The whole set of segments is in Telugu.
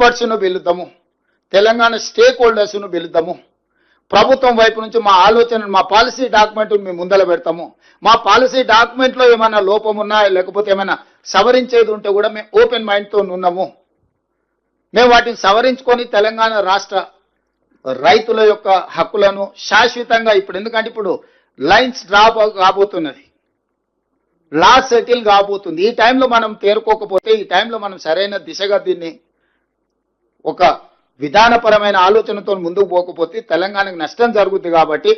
ఎక్స్పర్ట్స్ను పిలుద్దాము, తెలంగాణ స్టేక్ హోల్డర్స్ను పిలుద్దాము, ప్రభుత్వం వైపు నుంచి మా ఆలోచన, మా పాలసీ డాక్యుమెంట్ మేము ముందల పెడతాము. మా పాలసీ డాక్యుమెంట్లో ఏమైనా లోపం ఉన్నా లేకపోతే ఏమైనా సవరించేది ఉంటే కూడా మేము ఓపెన్ మైండ్తో ఉన్నాము. మేము వాటిని సవరించుకొని తెలంగాణ రాష్ట్ర రైతుల యొక్క హక్కులను శాశ్వతంగా ఎందుకంటే ఇప్పుడు లైన్స్ డ్రాప్ కాబోతున్నది, లా సెటిల్ కాబోతుంది. ఈ టైంలో మనం తేరుకోకపోతే, ఈ టైంలో మనం సరైన దిశగా దీన్ని ఒక విధానపరమైన ఆలోచనతో ముందుకు పోకపోతే తెలంగాణకు నష్టం జరుగుతుంది. కాబట్టి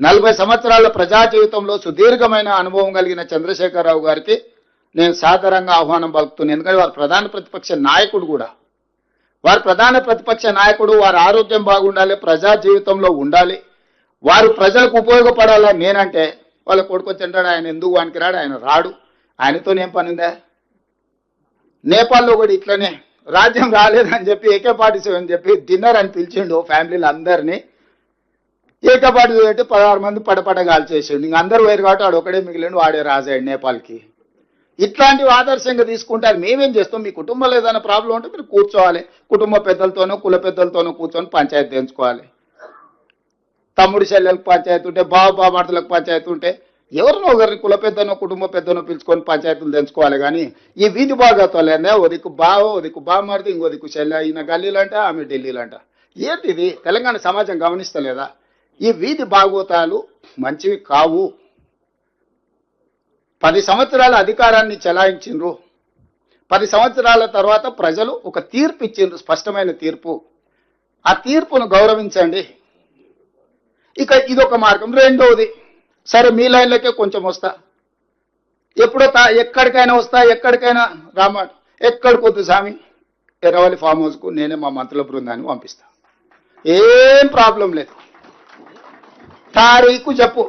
40 సంవత్సరాల ప్రజా జీవితంలో సుదీర్ఘమైన అనుభవం కలిగిన చంద్రశేఖరరావు గారికి నేను సాదరంగా ఆహ్వానం పలుకుతున్నాను. ఎందుకంటే వారు ప్రధాన ప్రతిపక్ష నాయకుడు కూడా, వారు ప్రధాన ప్రతిపక్ష నాయకుడు. వారి ఆరోగ్యం బాగుండాలి, ప్రజా జీవితంలో ఉండాలి, వారు ప్రజలకు ఉపయోగపడాలని నేనంటే వాళ్ళ కొడుకు వచ్చింటాడు, ఆయన ఎందుకు వానికి రాడు, ఆయన రాడు, ఆయనతోనేం పని ఉందా? నేపాల్లో కూడా ఇట్లనే రాజ్యం రాలేదని చెప్పి AK-47 అని చెప్పి డిన్నర్ అని పిలిచిండు ఫ్యామిలీలు అందరినీ. AK-47 పెట్టి 16 మంది పడపడగాలు చేసిండు. ఇంక అందరూ వేరు కాబట్టి వాడు ఒకడే మిగిలిండు, వాడే రాజాడు నేపాల్కి. ఇట్లాంటివి ఆదర్శంగా తీసుకుంటారు. మేమేం చేస్తాం, మీ కుటుంబంలో ఏదైనా ప్రాబ్లం ఉంటే మీరు కూర్చోవాలి, కుటుంబ పెద్దలతోనో కుల పెద్దలతోనో కూర్చొని పంచాయతీ తెంచుకోవాలి. తమ్ముడు చెల్లెలకు పంచాయతీ ఉంటే, బావబామర్దులకు పంచాయతీ ఉంటే ఎవరినో ఒకరిని కుల పెద్దనో కుటుంబ పెద్దనో పిలుచుకొని పంచాయతీలు తెంచుకోవాలి. కానీ ఈ వీధి బాగాతోలేనే ఓ దిక్కు బావ, ఓ దిక్కు బామర్ది, ఇంకో దిక్కు చెల్లె, ఈయన గల్లీలంట ఆమె ఢిల్లీలంట. ఏంటి ఇది? తెలంగాణ సమాజం గమనిస్తలేదా? ఈ వీధి బాగోతాలు మంచివి కావు. 10 సంవత్సరాల అధికారాన్ని చెలాయించిండ్రు. 10 సంవత్సరాల తర్వాత ప్రజలు ఒక తీర్పు ఇచ్చిండ్రు, స్పష్టమైన తీర్పు. ఆ తీర్పును గౌరవించండి. ఇక ఇదొక మార్గం. రెండవది, సరే మీ లైన్లకే కొంచెం వస్తా, ఎప్పుడో ఎక్కడికైనా వస్తా, ఎక్కడికైనా రామాట, ఎక్కడికొద్దు స్వామి, ఎర్రవల్లి ఫామ్ హౌస్కు నేనే మా మంత్రుల బృందాన్ని పంపిస్తా, ఏం ప్రాబ్లం లేదు. తారీఖు చెప్పు,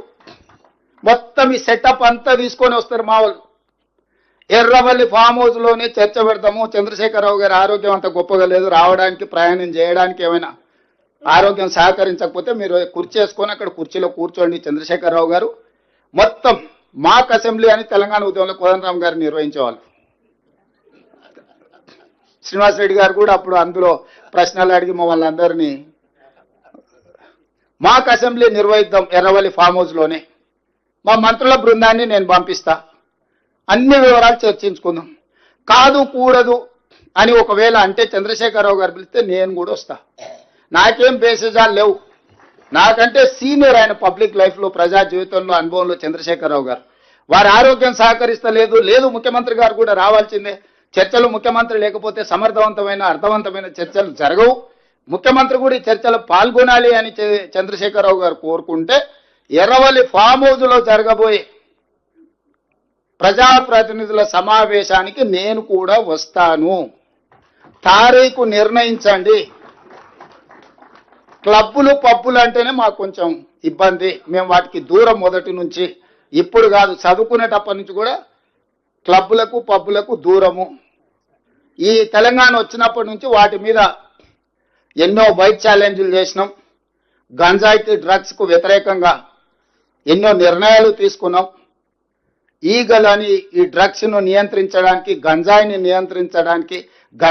మొత్తం ఈ సెటప్ అంతా తీసుకొని వస్తారు మా వాళ్ళు. ఎర్రవల్లి ఫామ్ హౌస్లోనే చర్చ పెడతాము. చంద్రశేఖరరావు గారి ఆరోగ్యం అంత గొప్పగా లేదు, రావడానికి ప్రయాణం చేయడానికి ఏమైనా ఆరోగ్యం సహకరించకపోతే మీరు కుర్చీ వేసుకొని అక్కడ కుర్చీలో కూర్చోండి చంద్రశేఖరరావు గారు. మొత్తం మాక్ అసెంబ్లీ అని తెలంగాణ ఉద్యమంలో కోదండరామ్ గారు నిర్వహించేవాళ్ళు. శ్రీనివాసరెడ్డి గారు కూడా అప్పుడు అందులో ప్రశ్నలు అడిగి మమ్మల్ని అందరినీ మాక్ అసెంబ్లీ నిర్వహిద్దాం ఎర్రవల్లి ఫామ్ హౌస్లోనే, మా మంత్రుల బృందాన్ని నేను పంపిస్తా, అన్ని వివరాలు చర్చించుకుందాం. కాదు కూడదు అని ఒకవేళ అంటే చంద్రశేఖరరావు గారు పిలిస్తే నేను కూడా వస్తా. నాకేం బేసిజాలు లేవు, నాకంటే సీనియర్ ఆయన పబ్లిక్ లైఫ్లో ప్రజా జీవితంలో అనుభవంలో చంద్రశేఖరరావు గారు. వారి ఆరోగ్యం సహకరిస్తలేదు, లేదు ముఖ్యమంత్రి గారు కూడా రావాల్సిందే. చర్చలు ముఖ్యమంత్రి లేకపోతే సమర్థవంతమైన అర్థవంతమైన చర్చలు జరగవు. ముఖ్యమంత్రి కూడా ఈ చర్చలు పాల్గొనాలి అని చంద్రశేఖరరావు గారు కోరుకుంటే ఎర్రవల్లి ఫామ్ హౌస్లో జరగబోయే ప్రజాప్రతినిధుల సమావేశానికి నేను కూడా వస్తాను. తారీఖు నిర్ణయించండి. క్లబ్బులు పబ్బులు అంటేనే మాకు కొంచెం ఇబ్బంది, మేము వాటికి దూరం మొదటి నుంచి, ఇప్పుడు కాదు చదువుకునేటప్పటి నుంచి కూడా క్లబ్బులకు పబ్బులకు దూరము. ఈ తెలంగాణ వచ్చినప్పటి నుంచి వాటి మీద ఎన్నో వైట్ ఛాలెంజ్లు చేసినాం. గంజాయికి డ్రగ్స్కు వ్యతిరేకంగా ఎన్నో నిర్ణయాలు తీసుకున్నాం. ఈగలని ఈ డ్రగ్స్ను నియంత్రించడానికి, గంజాయిని నియంత్రించడానికి